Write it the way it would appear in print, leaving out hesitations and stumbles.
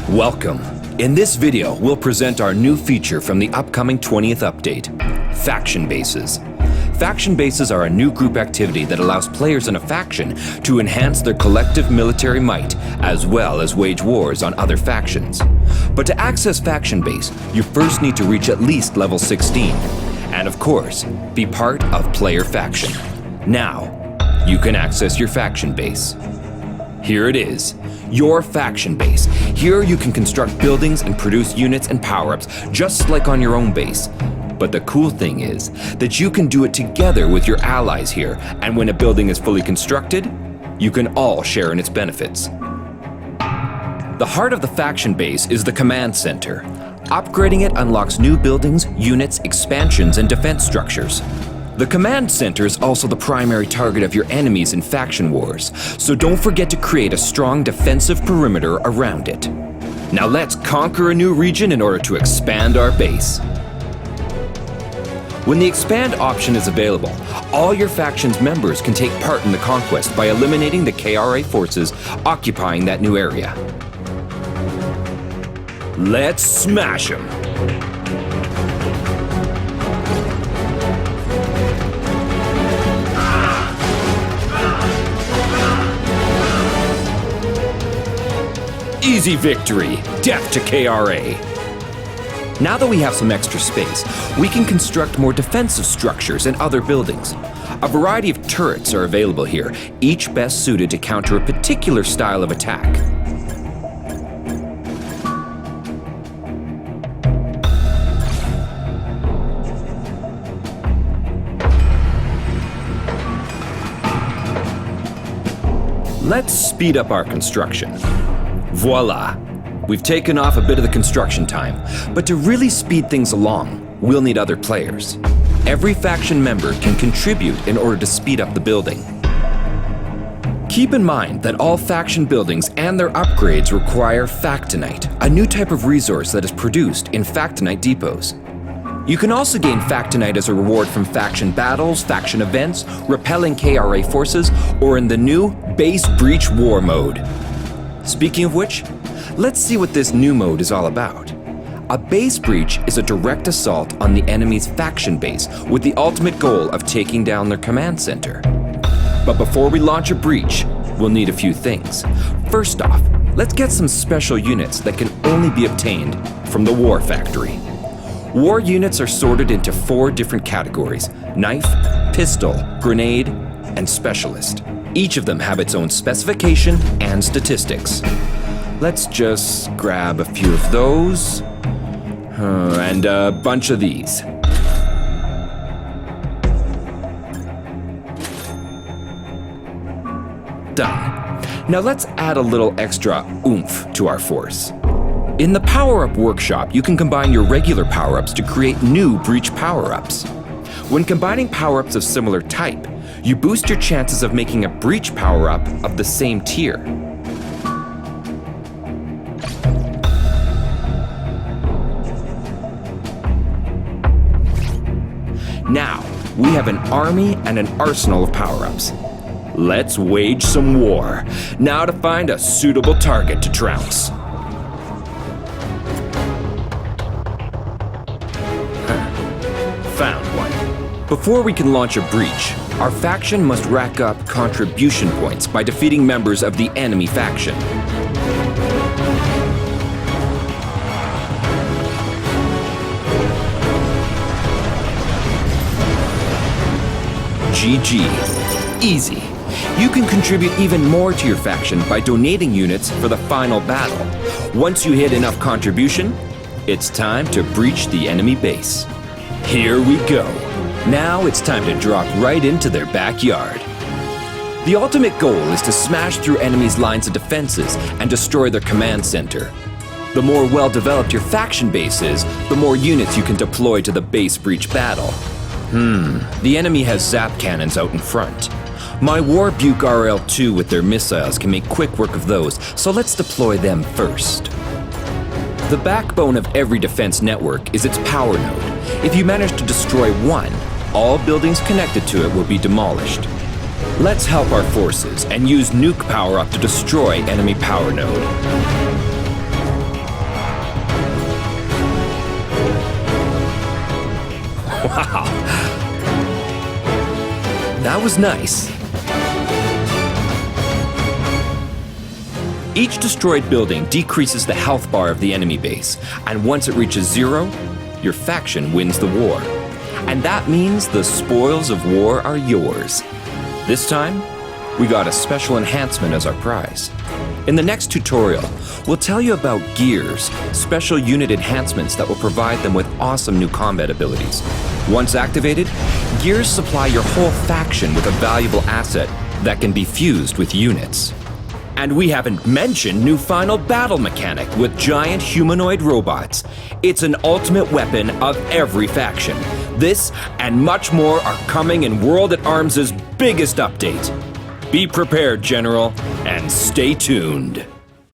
Welcome. In this video, we'll present our new feature from the upcoming 20th update, Faction Bases. Faction bases are a new group activity that allows players in a faction to enhance their collective military might, as well as wage wars on other factions. But to access Faction Base, you first need to reach at least level 16, and of course, be part of Player Faction. Now, you can access your Faction Base. Here it is, your Faction Base. Here you can construct buildings and produce units and power-ups, just like on your own base. But the cool thing is that you can do it together with your allies here, and when a building is fully constructed, you can all share in its benefits. The heart of the Faction Base is the Command Center. Upgrading it unlocks new buildings, units, expansions, and defense structures. The Command Center is also the primary target of your enemies in faction wars, so don't forget to create a strong defensive perimeter around it. Now let's conquer a new region in order to expand our base. When the expand option is available, all your faction's members can take part in the conquest by eliminating the KRA forces occupying that new area. Let's smash them! Easy victory! Death to KRA! Now that we have some extra space, we can construct more defensive structures and other buildings. A variety of turrets are available here, each best suited to counter a particular style of attack. Let's speed up our construction. Voila! We've taken off a bit of the construction time, but to really speed things along, we'll need other players. Every faction member can contribute in order to speed up the building. Keep in mind that all faction buildings and their upgrades require Factonite, a new type of resource that is produced in Factonite depots. You can also gain Factonite as a reward from faction battles, faction events, repelling KRA forces, or in the new Base Breach War mode. Speaking of which, let's see what this new mode is all about. A base breach is a direct assault on the enemy's faction base with the ultimate goal of taking down their command center. But before we launch a breach, we'll need a few things. First off, let's get some special units that can only be obtained from the War Factory. War units are sorted into 4 different categories: knife, pistol, grenade, and specialist. Each of them have its own specification and statistics. Let's just grab a few of those, and a bunch of these. Done. Now let's add a little extra oomph to our force. In the power-up workshop, you can combine your regular power-ups to create new breach power-ups. When combining power-ups of similar type, you boost your chances of making a breach power-up of the same tier. Now, we have an army and an arsenal of power-ups. Let's wage some war. Now to find a suitable target to trounce. Found one. Before we can launch a breach, our faction must rack up contribution points by defeating members of the enemy faction. GG. Easy. You can contribute even more to your faction by donating units for the final battle. Once you hit enough contribution, it's time to breach the enemy base. Here we go. Now it's time to drop right into their backyard. The ultimate goal is to smash through enemies' lines of defenses and destroy their command center. The more well-developed your faction base is, the more units you can deploy to the base breach battle. The enemy has zap cannons out in front. My Warbuke RL-2 with their missiles can make quick work of those, so let's deploy them first. The backbone of every defense network is its power node. If you manage to destroy one, all buildings connected to it will be demolished. Let's help our forces and use nuke power-up to destroy enemy power node. That was nice. Each destroyed building decreases the health bar of the enemy base, and once it reaches 0, your faction wins the war. And that means the spoils of war are yours. This time, we got a special enhancement as our prize. In the next tutorial, we'll tell you about gears, special unit enhancements that will provide them with awesome new combat abilities. Once activated, gears supply your whole faction with a valuable asset that can be fused with units. And we haven't mentioned new final battle mechanic with giant humanoid robots. It's an ultimate weapon of every faction. This and much more are coming in World at Arms' biggest update. Be prepared, General, and stay tuned.